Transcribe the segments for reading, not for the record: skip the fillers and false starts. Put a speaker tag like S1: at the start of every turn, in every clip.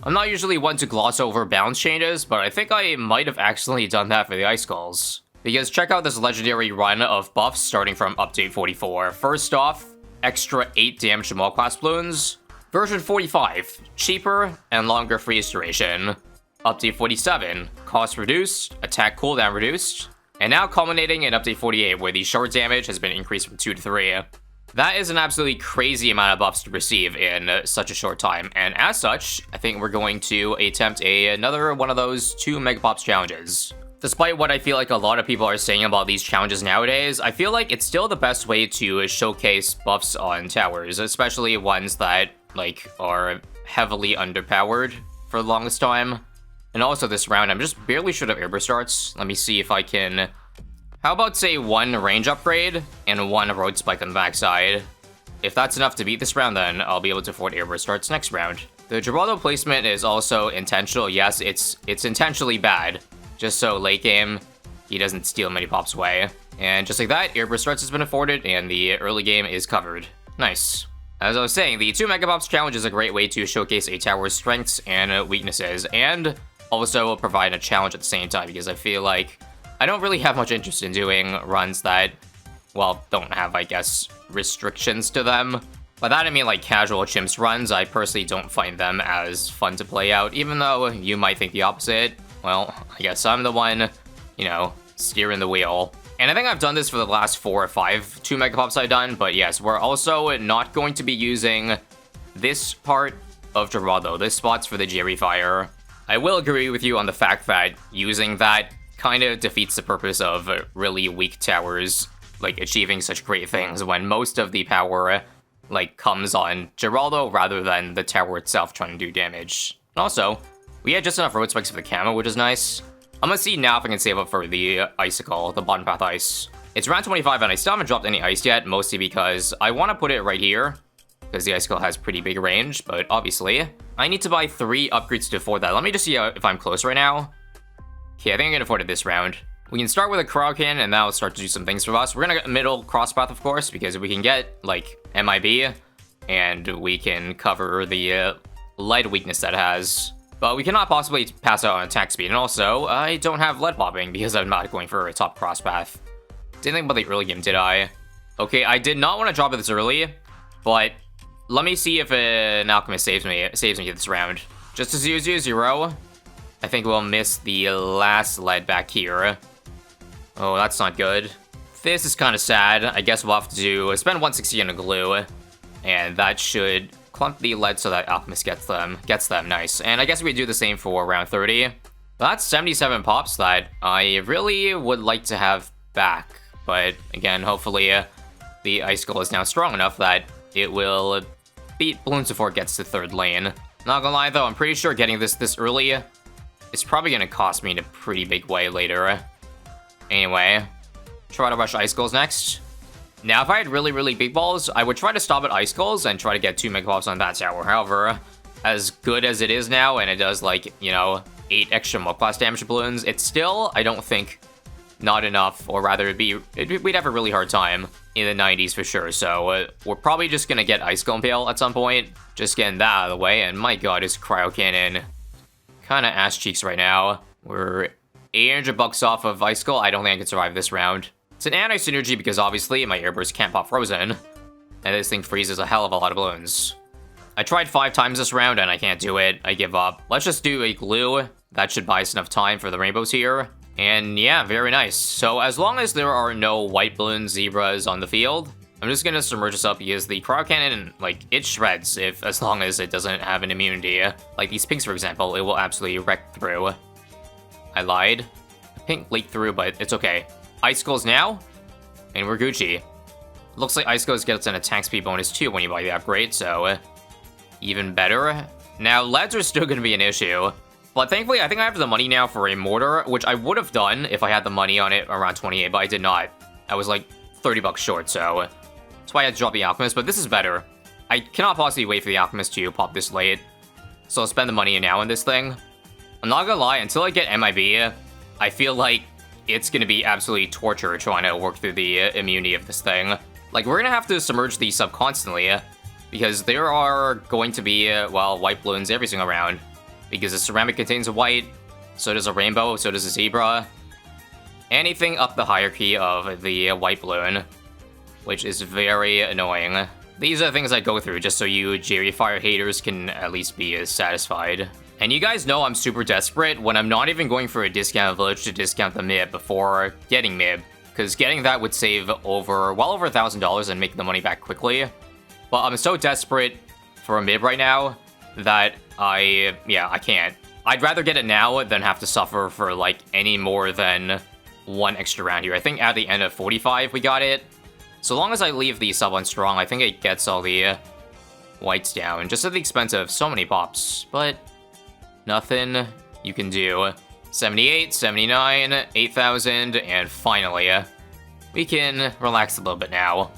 S1: I'm not usually one to gloss over balance changes, but I think I might have accidentally done that for the Icicles. Because check out this legendary run of buffs starting from update 44. First off, extra 8 damage to all class balloons. Version 45, cheaper and longer freeze duration. Update 47, cost reduced, attack cooldown reduced. And now culminating in update 48, where the short damage has been increased from 2 to 3. That is an absolutely crazy amount of buffs to receive in such a short time. And as such, I think we're going to attempt another one of those 2 Mega Pops challenges. Despite what I feel like a lot of people are saying about these challenges nowadays, I feel like it's still the best way to showcase buffs on towers, especially ones that, like, are heavily underpowered for the longest time. And also this round, I'm just barely short of airburst starts. Let me see if I can... How about, say, 1 range upgrade and 1 road spike on the backside? If that's enough to beat this round, then I'll be able to afford airburst starts next round. The Geraldo placement is also intentional. Yes, it's intentionally bad. Just so late game, he doesn't steal many pops away. And just like that, airburst starts has been afforded, and the early game is covered. Nice. As I was saying, the 2 Mega Pops challenge is a great way to showcase a tower's strengths and weaknesses, and also provide a challenge at the same time, because I feel like I don't really have much interest in doing runs that, well, don't have, I guess, restrictions to them. By that I mean like casual chimps runs. I personally don't find them as fun to play out, even though you might think the opposite. Well, I guess I'm the one, you know, steering the wheel. And I think I've done this for the last 4 or 5 2 Mega Pops I've done, but yes, we're also not going to be using this part of Geraldo. This spot's for the Jerry Fire. I will agree with you on the fact that using that kind of defeats the purpose of really weak towers, like, achieving such great things when most of the power, like, comes on Geraldo rather than the tower itself trying to do damage. Also, we had just enough road spikes for the camo, which is nice. I'm gonna see now if I can save up for the Icicle, the bottom path ice. It's round 25 and I still haven't dropped any ice yet, mostly because I want to put it right here, because the Icicle has pretty big range, but obviously, I need to buy 3 upgrades to afford that. Let me just see if I'm close right now. Okay, I think I can afford it this round. We can start with a cryo cannon, and that'll start to do some things for us. We're gonna get middle crosspath, of course, because we can get, like, MIB, and we can cover the light weakness that it has. But we cannot possibly pass out on attack speed, and also, I don't have lead popping because I'm not going for a top crosspath. Didn't think about the early game, did I? Okay, I did not want to drop it this early, but let me see if an alchemist saves me this round. Just a 0-0-0. I think we'll miss the last lead back here. Oh, that's not good. This is kind of sad. I guess we'll have to spend 160 on a glue, and that should clump the lead so that alchemist gets them. Nice. And I guess we do the same for round 30. That's 77 pops that I really would like to have back. But again, hopefully the Icicle is now strong enough that it will beat Bloons before it gets to 3rd lane. Not gonna lie though, I'm pretty sure getting this early is probably gonna cost me in a pretty big way later. Anyway, try to rush Icicles next. Now, if I had really big balls, I would try to stop at Icicles and try to get 2 Mega Pops on that tower. However, as good as it is now, and it does, like, you know, 8 extra multi-class damage to balloons, it's still, I don't think, not enough, or rather, we'd have a really hard time in the 90s for sure. So, we're probably just gonna get Icicle Impale at some point, just getting that out of the way, and my god, is Cryo Cannon kinda ass cheeks right now. We're 800 bucks off of Icicle. I don't think I can survive this round. It's an anti-synergy because obviously my airburst can't pop frozen, and this thing freezes a hell of a lot of balloons. I tried 5 times this round and I can't do it. I give up. Let's just do a glue. That should buy us enough time for the rainbows here. And yeah, very nice. So as long as there are no white balloon zebras on the field, I'm just gonna submerge this up because the cryo cannon, like, it shreds as long as it doesn't have an immunity. Like these pinks, for example, it will absolutely wreck through. I lied. Pink leaked through, but it's okay. Icicles now, and we're Gucci. Looks like Icicles gets an attack speed bonus too when you buy the upgrade, so even better. Now, leads are still going to be an issue, but thankfully I think I have the money now for a mortar, which I would have done if I had the money on it around 28, but I did not. I was like 30 bucks short, so that's why I had to drop the alchemist, but this is better. I cannot possibly wait for the alchemist to pop this late, so I'll spend the money now on this thing. I'm not gonna lie, until I get MIB, I feel like it's gonna be absolutely torture trying to work through the immunity of this thing. Like, we're gonna have to submerge the sub constantly, because there are going to be, well, white balloons every single round. because the ceramic contains a white, so does a rainbow, so does a zebra. Anything up the hierarchy of the white balloon, which is very annoying. These are the things I go through just so you Jerry Fire haters can at least be satisfied. And you guys know I'm super desperate when I'm not even going for a discount village to discount the MIB before getting MIB, because getting that would save well over $1,000 and make the money back quickly. But I'm so desperate for a MIB right now that I can't. I'd rather get it now than have to suffer for like any more than one extra round here. I think at the end of 45 we got it. So long as I leave the sub on strong, I think it gets all the whites down, just at the expense of so many pops. But nothing you can do. 78, 79, 8,000, and finally, we can relax a little bit now.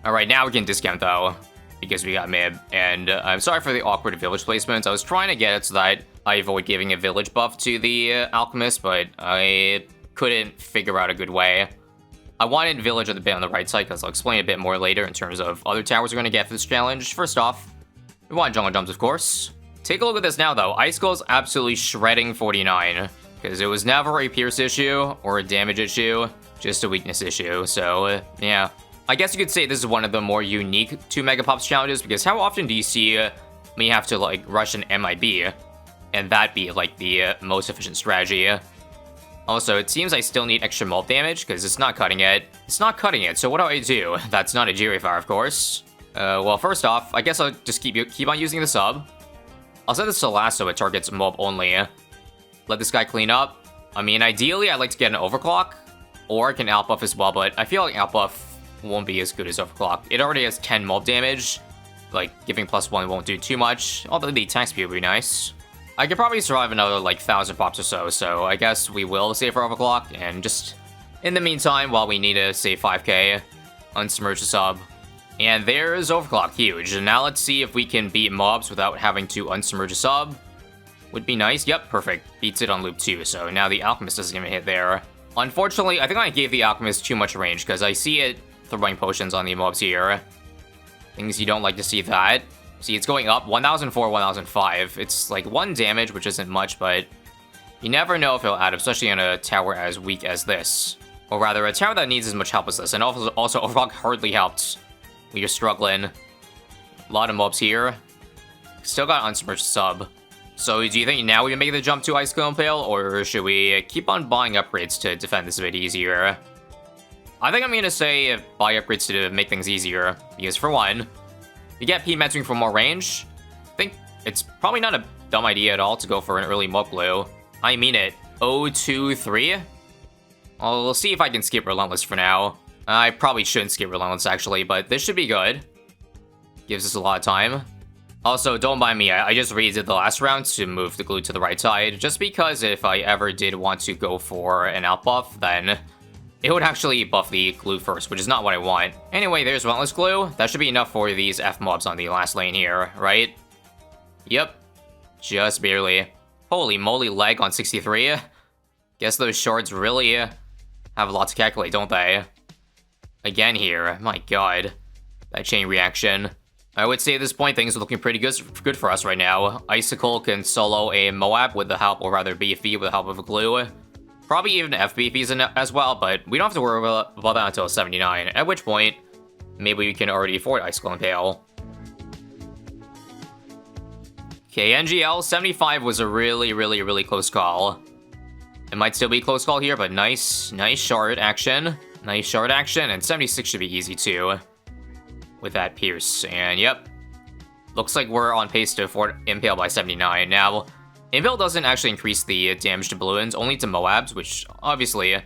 S1: Alright, now we can discount though, because we got MIB. And I'm sorry for the awkward village placements. I was trying to get it so that I avoid giving a village buff to the alchemist, but I couldn't figure out a good way. I wanted village a bit on the right side, because I'll explain a bit more later in terms of other towers we're going to get for this challenge. First off, we want jungle jumps, of course. Take a look at this now, though. Icicles absolutely shredding 49, because it was never a pierce issue or a damage issue, just a weakness issue. So, yeah. I guess you could say this is one of the more unique 2 Megapops challenges, because how often do you see me have to, like, rush an MIB, and that be, like, the most efficient strategy? Also, it seems I still need extra mob damage, because it's not cutting it. It's not cutting it, so what do I do? That's not a Jerry Fire, of course. Well, first off, I guess I'll just keep on using the sub. I'll set this to last so it targets mob only. Let this guy clean up. I mean, ideally, I'd like to get an overclock, or I can outbuff as well, but I feel like outbuff won't be as good as overclock. It already has 10 mob damage. Like, giving +1 won't do too much, although the attack speed would be nice. I could probably survive another, like, 1,000 pops or so I guess we will save for overclock, and just, in the meantime, while we need to save 5k, unsubmerge the sub. And there's overclock, huge. And now let's see if we can beat mobs without having to unsubmerge a sub. Would be nice. Yep, perfect. Beats it on loop 2, so now the alchemist doesn't even hit there. Unfortunately, I think I gave the alchemist too much range, because I see it throwing potions on the mobs here. Things you don't like to see that. See, it's going up 1,004, 1,005. It's like 1 damage, which isn't much, but you never know if it'll add up, especially on a tower as weak as this. Or rather, a tower that needs as much help as this. And also overclock hardly helped. We're struggling. A lot of mobs here. Still got unsubmerged sub. So do you think now we can make the jump to Icicle Impale, or should we keep on buying upgrades to defend this a bit easier? I think I'm gonna say buy upgrades to make things easier, because for one, you get P mentoring for more range. I think it's probably not a dumb idea at all to go for an early mob glue. I mean it. 023? We'll see if I can skip Relentless for now. I probably shouldn't skip Relentless actually, but this should be good. Gives us a lot of time. Also, don't mind me, I just redid the last round to move the glue to the right side, just because if I ever did want to go for an out buff, then it would actually buff the glue first, which is not what I want. Anyway, there's Relentless glue. That should be enough for these F mobs on the last lane here, right? Yep. Just barely. Holy moly, leg on 63. Guess those shards really have a lot to calculate, don't they? Again here. My god. That chain reaction. I would say at this point, things are looking pretty good for us right now. Icicle can solo a Moab with the help, or rather BFB with the help of a glue. Probably even FBPs as well, but we don't have to worry about that until 79, at which point, maybe we can already afford Icicle Impale. Okay, NGL, 75 was a really close call. It might still be a close call here, but nice shard action. Nice shard action, and 76 should be easy too. With that pierce, and yep. Looks like we're on pace to afford Impale by 79. Now, Impale doesn't actually increase the damage to balloons, only to Moabs, which obviously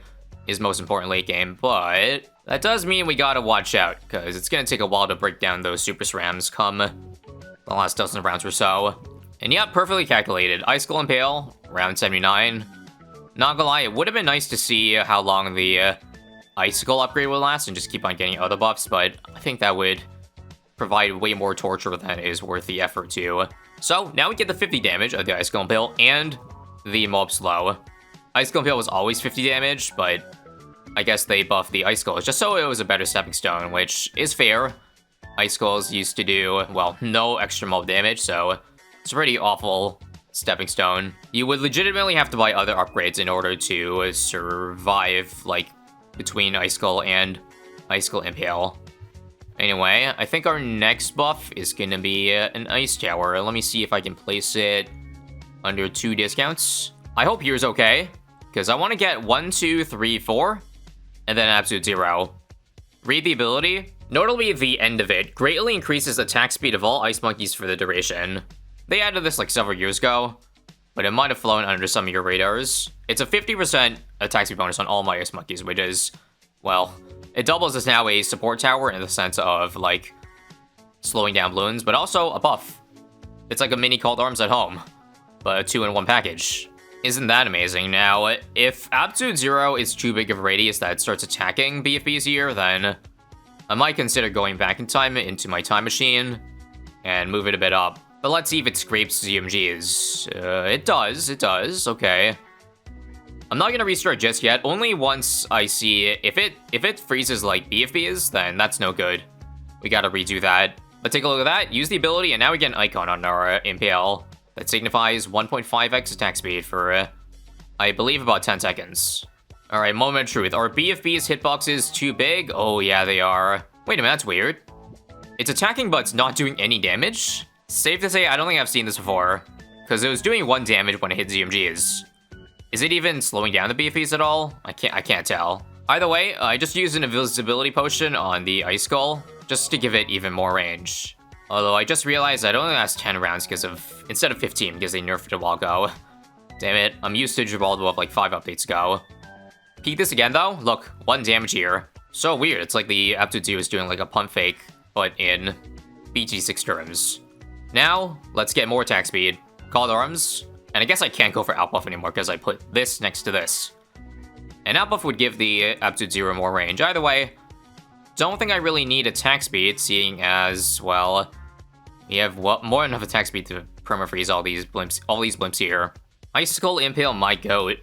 S1: is most important late game, but that does mean we gotta watch out, because it's gonna take a while to break down those Super SRAMs come the last dozen rounds or so. And yeah, perfectly calculated. Icicle Impale, round 79. Not gonna lie, it would have been nice to see how long the Icicle upgrade would last and just keep on getting other buffs, but I think that would provide way more torture than is worth the effort to. So now we get the 50 damage of the Icicle Impale and the mob slow. Icicle Impale was always 50 damage, but I guess they buffed the Icicles just so it was a better stepping stone, which is fair. Icicles used to do, well, no extra mob damage, so it's a pretty awful stepping stone. You would legitimately have to buy other upgrades in order to survive, like, between Icicle and Icicle Impale. Anyway, I think our next buff is gonna be an Ice Tower. Let me see if I can place it under 2 discounts. I hope here's okay, because I want to get 1, 2, 3, 4, and then absolute 0. Read the ability. Notably, the end of it greatly increases attack speed of all ice monkeys for the duration. They added this like several years ago, but it might have flown under some of your radars. It's a 50% attack speed bonus on all my ice monkeys, which is, well, it doubles as now a support tower in the sense of, like, slowing down Bloons, but also a buff. It's like a mini Called Arms at home, but a 2-in-1 package. Isn't that amazing? Now, if Absolute Zero is too big of a radius that starts attacking BFBs here, then I might consider going back in time into my time machine and move it a bit up. But let's see if it scrapes ZMGs. It does, okay. I'm not gonna restart just yet, only once I see if it freezes like BFBs, then that's no good. We gotta redo that. But take a look at that, use the ability, and now we get an icon on our Impale that signifies 1.5x attack speed for, I believe, about 10 seconds. Alright, moment of truth. Are BFB's hitboxes too big? Oh yeah, they are. Wait a minute, that's weird. It's attacking, but it's not doing any damage? Safe to say, I don't think I've seen this before, because it was doing 1 damage when it hit ZMGs. Is it even slowing down the BFBs at all? I can't tell. Either way, I just used an invisibility potion on the Icicle, just to give it even more range. Although I just realized that it only lasts 10 rounds instead of 15 because they nerfed it a while ago. Damn it, I'm used to Gibraltar of like 5 updates ago. Peek this again though, look, 1 damage here. So weird, it's like the Absolute 2 is doing like a pump fake, but in BG6 terms. Now, let's get more attack speed. Called Arms, and I guess I can't go for Outbuff anymore because I put this next to this. And Outbuff would give the Absolute 0 more range. Either way, don't think I really need attack speed, seeing as, well, we have more than enough attack speed to permafreeze all these blimps here. Icicle Impale my goat.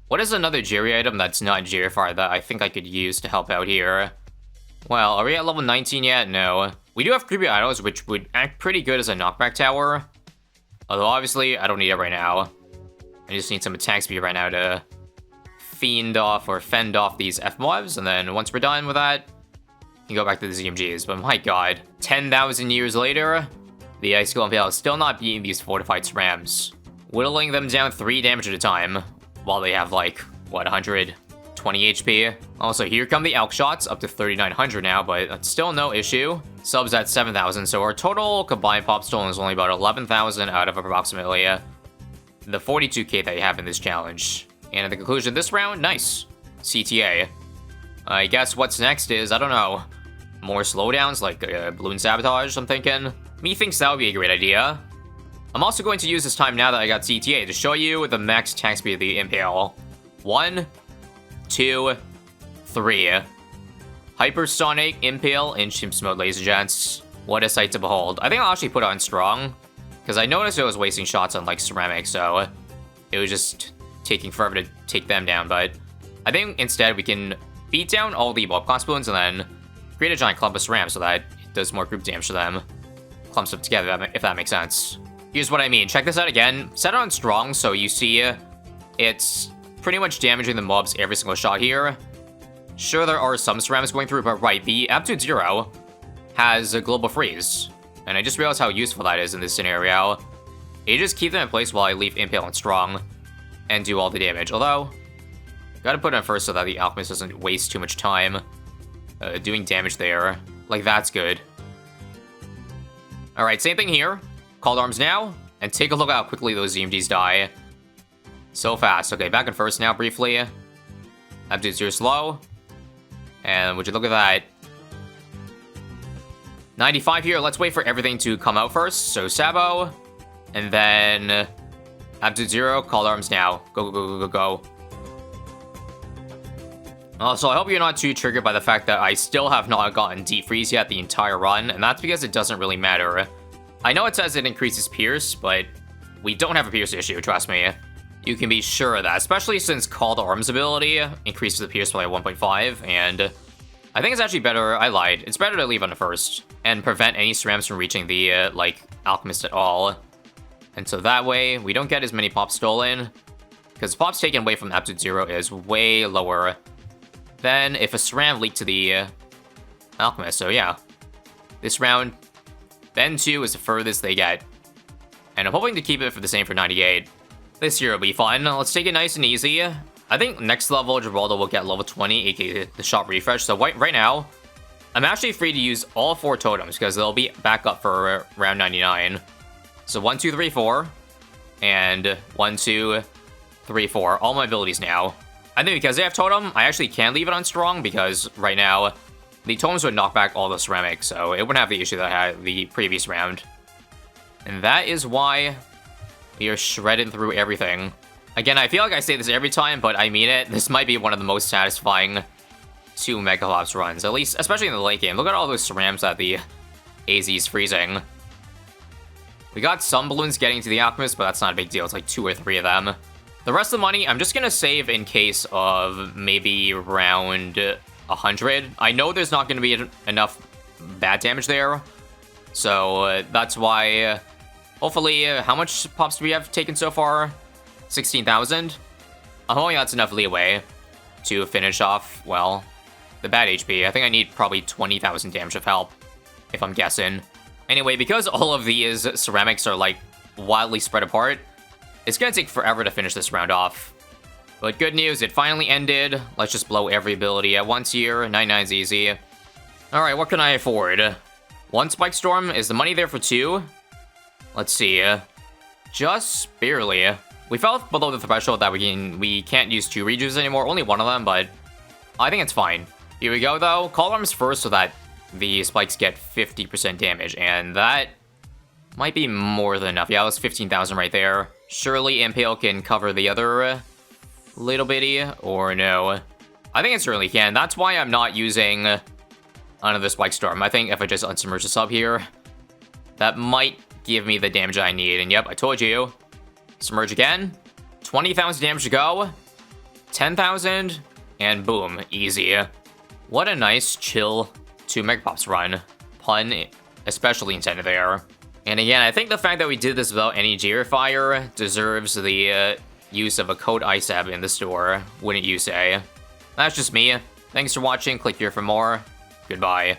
S1: What is another Jerry item that's not Jerryfire that I think I could use to help out here? Well, are we at level 19 yet? No. We do have Creepy Idols, which would act pretty good as a knockback tower. Although, obviously, I don't need it right now. I just need some attack speed right now to fend off these F-mobs, and then once we're done with that, you can go back to the ZMGs. But my god, 10,000 years later, the Icicle Impale is still not beating these fortified SRAMs, whittling them down 3 damage at a time, while they have like, what, 120 HP? Also, here come the Elk Shots, up to 3,900 now, but that's still no issue. Subs at 7,000, so our total combined pop stolen is only about 11,000 out of approximately the 42k that you have in this challenge. And at the conclusion of this round, nice. CTA. I guess what's next is, I don't know, more slowdowns like Bloon Sabotage, I'm thinking. Methinks that would be a great idea. I'm also going to use this time now that I got CTA to show you the max attack speed of the Impale. 1, 2, 3. Hypersonic Impale in Chimps mode, ladies and gents. What a sight to behold. I think I'll actually put it on strong, because I noticed it was wasting shots on like ceramic, so it was just taking forever to take them down. But I think instead we can beat down all the mob class balloons and then create a giant clump of SRAM so that it does more group damage to them. Clumps them together, if that makes sense. Here's what I mean. Check this out again. Set it on strong so you see it's pretty much damaging the mobs every single shot here. Sure, there are some SRAMs going through, but right, the Absolute 0 has a global freeze. And I just realized how useful that is in this scenario. You just keep them in place while I leave Impale on strong and do all the damage. Although, gotta put it on first so that the Alchemist doesn't waste too much time doing damage there. Like, that's good. Alright, same thing here. Called Arms now, and take a look at how quickly those ZMGs die. So fast. Okay, back in first now, briefly. Absolute 0 slow. And would you look at that? 95 here. Let's wait for everything to come out first. So Sabo, and then Absolute 0, Called Arms now. Go, go, go, go, go. Also, I hope you're not too triggered by the fact that I still have not gotten Deep Freeze yet the entire run, and that's because it doesn't really matter. I know it says it increases Pierce, but we don't have a Pierce issue, trust me. You can be sure of that, especially since Called Arms ability increases the Pierce by 1.5, and I think it's actually better, I lied, it's better to leave on the first, and prevent any SRAMs from reaching the, like, Alchemist at all. And so that way, we don't get as many pops stolen. Because pops taken away from absolute 0 is way lower than if a SRAM leaked to the Alchemist. So yeah, this round, Ben 2 is the furthest they get. And I'm hoping to keep it for the same for 98. This year will be fun. Let's take it nice and easy. I think next level, Gibraltar will get level 20, aka the shop refresh. So right now, I'm actually free to use all 4 totems because they'll be back up for round 99. So 1, 2, 3, 4. And 1, 2, 3, 4. All my abilities now. I think because they have totem, I actually can leave it on strong because right now, the totems would knock back all the ceramics, so it wouldn't have the issue that I had the previous round. And that is why we are shredding through everything. Again, I feel like I say this every time, but I mean it. This might be one of the most satisfying 2 Mega Pops runs, at least, especially in the late game. Look at all those cerams that the AZ is freezing. We got some balloons getting to the Alchemist, but that's not a big deal. It's like 2 or 3 of them. The rest of the money, I'm just gonna save in case of maybe round 100. I know there's not gonna be enough bad damage there, so that's why, hopefully, how much pops do we have taken so far? 16,000? I'm hoping that's enough leeway to finish off, well, the bad HP. I think I need probably 20,000 damage of help, if I'm guessing. Anyway, because all of these ceramics are, like, wildly spread apart, it's gonna take forever to finish this round off. But good news, it finally ended. Let's just blow every ability at once here. 99's easy. Alright, what can I afford? 1 Spike Storm. Is the money there for 2? Let's see. Just barely. We fell below the threshold that we can't use 2 rejuves anymore. Only 1 of them, but I think it's fine. Here we go, though. Call Arms first so that the spikes get 50% damage, and that might be more than enough. Yeah, that was 15,000 right there. Surely Impale can cover the other little bitty, or no? I think it certainly can. That's why I'm not using another Spike Storm. I think if I just unsubmerge the sub here, that might give me the damage I need. And yep, I told you. Submerge again. 20,000 damage to go. 10,000, and boom, easy. What a nice, chill 2 Mega Pops run. Pun especially intended there. And again, I think the fact that we did this without any Gearfire deserves the use of a code ISAB in the store, wouldn't you say? That's just me. Thanks for watching, click here for more. Goodbye.